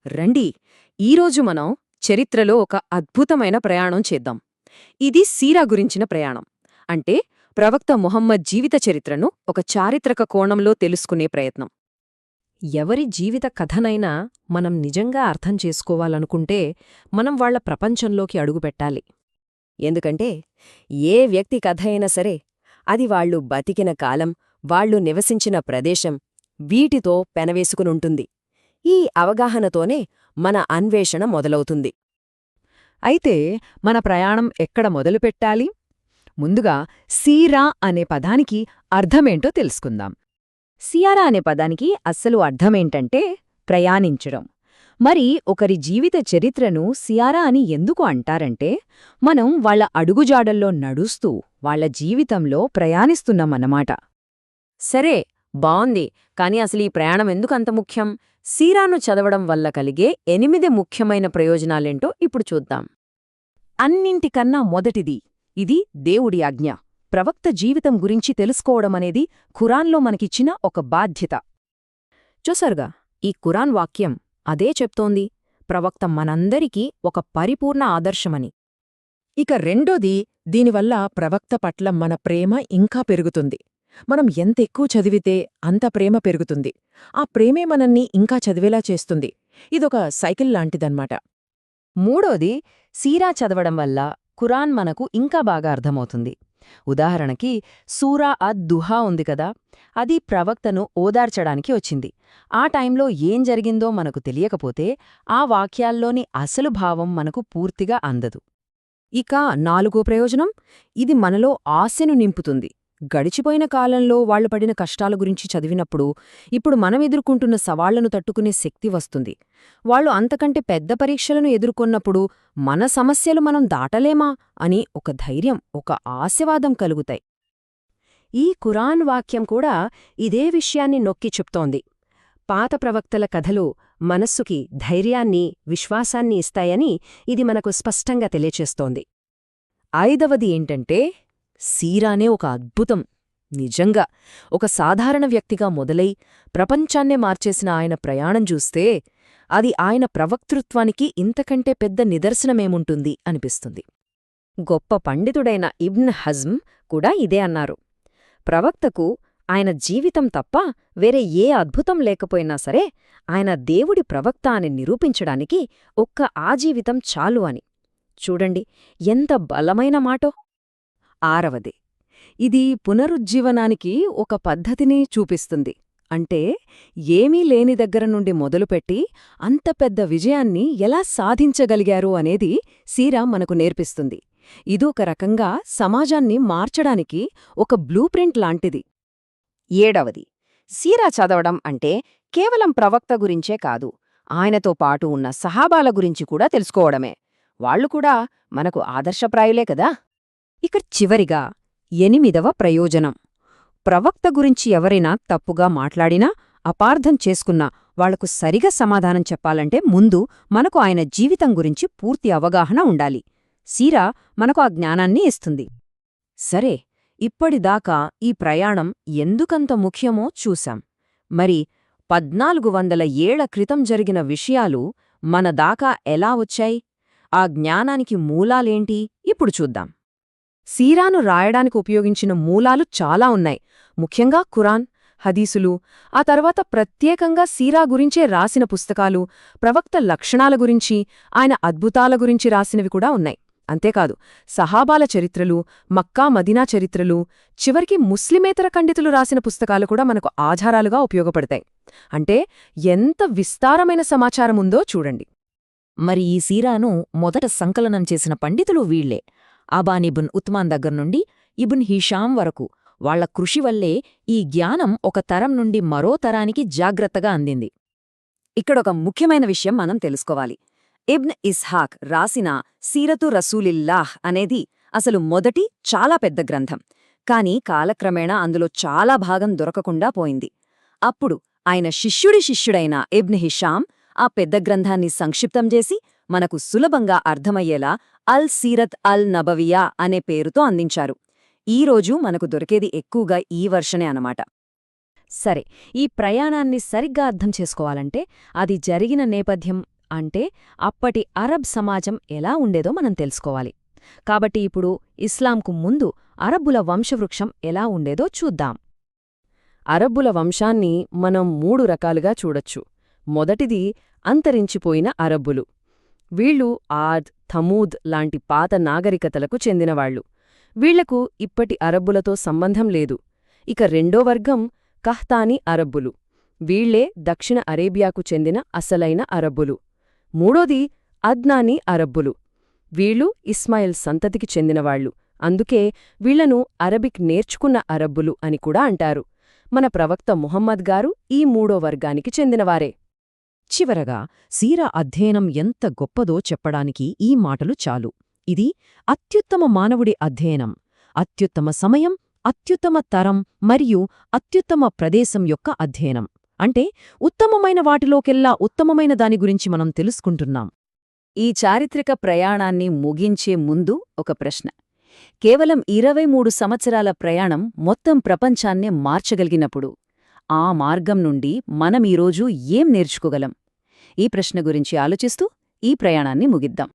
రండి ఈరోజు మనం చరిత్రలో ఒక అద్భుతమైన ప్రయాణం చేద్దాం. ఇది సీరా గురించిన ప్రయాణం. అంటే ప్రవక్త ముహమ్మద్ జీవిత చరిత్రను ఒక చారిత్రక కోణంలో తెలుసుకునే ప్రయత్నం. ఎవరి జీవిత కథనైనా మనం నిజంగా అర్థం చేసుకోవాలనుకుంటే మనం వాళ్ల ప్రపంచంలోకి అడుగుపెట్టాలి. ఎందుకంటే ఏ వ్యక్తి కథ అయినా సరే అది వాళ్ళు బతికిన కాలం, వాళ్ళు నివసించిన ప్రదేశం, వీటితో పెనవేసుకునుంటుంది. ఈ అవగాహనతోనే మన అన్వేషణ మొదలవుతుంది. అయితే మన ప్రయాణం ఎక్కడ మొదలుపెట్టాలి? ముందుగా సీరా అనే పదానికి అర్థమేంటో తెలుసుకుందాం. సియారా అనే పదానికి అస్సలు అర్థమేంటంటే ప్రయాణించడం. మరి ఒకరి జీవిత చరిత్రను సియారా అని ఎందుకు అంటారంటే మనం వాళ్ల అడుగుజాడల్లో నడుస్తూ వాళ్ల జీవితంలో ప్రయాణిస్తున్నామన్నమాట. సరే, బావుంది. కాని అసలు ఈ ప్రయాణం ఎందుకంత ముఖ్యం? సీరాను చదవడం వల్ల కలిగే 8 ముఖ్యమైన ప్రయోజనాలేంటో ఇప్పుడు చూద్దాం. అన్నింటికన్నా మొదటిది, ఇది దేవుడి ఆజ్ఞ. ప్రవక్త జీవితం గురించి తెలుసుకోవడమనేది ఖురాన్లో మనకిచ్చిన ఒక బాధ్యత. చూసారుగా, ఈ ఖురాన్ వాక్యం అదే చెప్తోంది, ప్రవక్త మనందరికీ ఒక పరిపూర్ణ ఆదర్శమని. ఇక రెండోది, దీనివల్ల ప్రవక్త పట్ల మన ప్రేమ ఇంకా పెరుగుతుంది. మనం ఎంతెక్కువ చదివితే అంత ప్రేమ పెరుగుతుంది. ఆ ప్రేమే మనల్ని ఇంకా చదివేలా చేస్తుంది. ఇదొక సైకిల్ లాంటిదన్నమాట. మూడోది, సీరా చదవడం వల్ల ఖురాన్ మనకు ఇంకా బాగా అర్థమవుతుంది. ఉదాహరణకి సూరా అద్-దుహా ఉంది కదా, అది ప్రవక్తను ఓదార్చడానికి వచ్చింది. ఆ టైంలో ఏం జరిగిందో మనకు తెలియకపోతే ఆ వాక్యాల్లోని అసలు భావం మనకు పూర్తిగా అందదు. ఇక నాలుగో ప్రయోజనం, ఇది మనలో ఆశను నింపుతుంది. గడిచిపోయిన కాలంలో వాళ్లు పడిన కష్టాల గురించి చదివినప్పుడు ఇప్పుడు మనం ఎదుర్కొంటున్న సవాళ్లను తట్టుకునే శక్తి వస్తుంది. వాళ్లు అంతకంటే పెద్ద పరీక్షలను ఎదుర్కొన్నప్పుడు మన సమస్యలు మనం దాటలేమా అని ఒక ధైర్యం, ఒక ఆశవాదం కలుగుతాయి. ఈ ఖురాన్ వాక్యం కూడా ఇదే విషయాన్ని నొక్కి చెప్తోంది. పాత ప్రవక్తల కథలు మనస్సుకి ధైర్యాన్ని, విశ్వాసాన్ని ఇస్తాయని ఇది మనకు స్పష్టంగా తెలియచేస్తోంది. ఐదవది ఏంటంటే, సీరానే ఒక అద్భుతం. నిజంగా ఒక సాధారణ వ్యక్తిగా మొదలై ప్రపంచాన్నే మార్చేసిన ఆయన ప్రయాణం చూస్తే అది ఆయన ప్రవక్తృత్వానికి ఇంతకంటే పెద్ద నిదర్శనమేముంటుంది అనిపిస్తుంది. గొప్ప పండితుడైన ఇబ్న్ హజ్మ్ కూడా ఇదే అన్నారు. ప్రవక్తకు ఆయన జీవితం తప్ప వేరే ఏ అద్భుతం లేకపోయినా సరే ఆయన దేవుడి ప్రవక్త అని నిరూపించడానికి ఒక్క ఆ జీవితం చాలు అని. చూడండి ఎంత బలమైన మాటో. ఆరవది, ఇది పునరుజ్జీవనానికి ఒక పద్ధతిని చూపిస్తుంది. అంటే ఏమీ లేని దగ్గర నుండి మొదలుపెట్టి అంత పెద్ద విజయాన్ని ఎలా సాధించగలిగారు అనేది సీరా మనకు నేర్పిస్తుంది. ఇదొక రకంగా సమాజాన్ని మార్చడానికి ఒక బ్లూప్రింట్ లాంటిది. ఏడవది, సీరా చదవడం అంటే కేవలం ప్రవక్త గురించే కాదు, ఆయనతో పాటు ఉన్న సహాబాల గురించి కూడా తెలుసుకోవడమే. వాళ్లు కూడా మనకు ఆదర్శప్రాయులే కదా. ఇక చివరిగా 8వ ప్రయోజనం, ప్రవక్త గురించి ఎవరైనా తప్పుగా మాట్లాడినా, అపార్థం చేసుకున్నా వాళ్లకు సరిగా సమాధానం చెప్పాలంటే ముందు మనకు ఆయన జీవితం గురించి పూర్తి అవగాహన ఉండాలి. సీరా మనకు ఆ జ్ఞానాన్ని ఇస్తుంది. సరే, ఇప్పటిదాకా ఈ ప్రయాణం ఎందుకంత ముఖ్యమో చూశాం. మరి 1400 ఏళ్ల క్రితం జరిగిన విషయాలు మన దాకా ఎలా వచ్చాయి? ఆ జ్ఞానానికి మూలాలేంటి ఇప్పుడు చూద్దాం. సీరాను రాయడానికి ఉపయోగించిన మూలాలు చాలా ఉన్నాయి. ముఖ్యంగా ఖురాన్, హదీసులు, ఆ తర్వాత ప్రత్యేకంగా సీరా గురించే రాసిన పుస్తకాలు, ప్రవక్త లక్షణాల గురించి, ఆయన అద్భుతాల గురించి రాసినవి కూడా ఉన్నాయి. అంతేకాదు సహాబాల చరిత్రలు, మక్కా మదీనా చరిత్రలు, చివరికి ముస్లిమేతర ఖండితులు రాసిన పుస్తకాలు కూడా మనకు ఆధారాలుగా ఉపయోగపడతాయి. అంటే ఎంత విస్తారమైన సమాచారముందో చూడండి. మరి ఈ సీరాను మొదట సంకలనం చేసిన పండితులు వీళ్లే. అబానిబున్ ఉత్మాన్ దగ్గర్నుండి ఇబున్ హిషాం వరకు వాళ్ల కృషి వల్లే ఈ జ్ఞానం ఒక తరం నుండి మరో తరానికి జాగ్రత్తగా అందింది. ఇక్కడొక ముఖ్యమైన విషయం మనం తెలుసుకోవాలి. ఇబ్న్ ఇస్హాక్ రాసిన సీరతు రసూలిల్లాహ్ అనేది అసలు మొదటి చాలా పెద్ద గ్రంథం. కాని కాలక్రమేణా అందులో చాలా భాగం దొరకకుండా పోయింది. అప్పుడు ఆయన శిష్యుడైన ఇబ్న్ హిషాం ఆ పెద్ద గ్రంథాన్ని సంక్షిప్తం చేసి మనకు సులభంగా అర్థమయ్యేలా అల్ సీరత్ అల్ నబవియా అనే పేరుతో అందించారు. ఈరోజు మనకు దొరికేది ఎక్కువగా ఈ వర్షనే అనమాట. సరే, ఈ ప్రయాణాన్ని సరిగ్గా అర్థం చేసుకోవాలంటే అది జరిగిన నేపథ్యం అంటే అప్పటి అరబ్ సమాజం ఎలా ఉండేదో మనం తెలుసుకోవాలి. కాబట్టి ఇప్పుడు ఇస్లాంకు ముందు అరబ్బుల వంశవృక్షం ఎలా ఉండేదో చూద్దాం. అరబ్బుల వంశాన్ని మనం 3 రకాలుగా చూడొచ్చు. మొదటిది అంతరించిపోయిన అరబ్బులు. వీళ్ళు ఆద్, థమూద్ లాంటి పాత నాగరికతలకు చెందినవాళ్లు. వీళ్లకు ఇప్పటి అరబ్బులతో సంబంధం లేదు. ఇక రెండో వర్గం కహ్తానీ అరబ్బులు. వీళ్లే దక్షిణ అరేబియాకు చెందిన అసలైన అరబ్బులు. మూడోది అద్నానీ అరబ్బులు. వీళ్ళు ఇస్మాయిల్ సంతతికి చెందినవాళ్లు. అందుకే వీళ్లను అరబిక్ నేర్చుకున్న అరబ్బులు అని కూడా అంటారు. మన ప్రవక్త ముహమ్మద్ గారు ఈ మూడో వర్గానికి చెందినవారే. చివరగా సీరా అధ్యయనం ఎంత గొప్పదో చెప్పడానికి ఈ మాటలు చాలు. ఇది అత్యుత్తమ మానవుడి అధ్యయనం. అత్యుత్తమ సమయం, అత్యుత్తమ తరం మరియు అత్యుత్తమ ప్రదేశం యొక్క అధ్యయనం. అంటే ఉత్తమమైన వాటిలోకెల్లా ఉత్తమమైన దాని గురించి మనం తెలుసుకుంటున్నాం. ఈ చారిత్రక ప్రయాణాన్ని ముగించే ముందు ఒక ప్రశ్న. కేవలం 23 సంవత్సరాల ప్రయాణం మొత్తం ప్రపంచాన్నే మార్చగలిగినప్పుడు ఆ మార్గం నుండి మనం ఈరోజు ఏం నేర్చుకోగలం? ఈ ప్రశ్న గురించి ఆలోచిస్తూ ఈ ప్రయాణాన్ని ముగిద్దాం.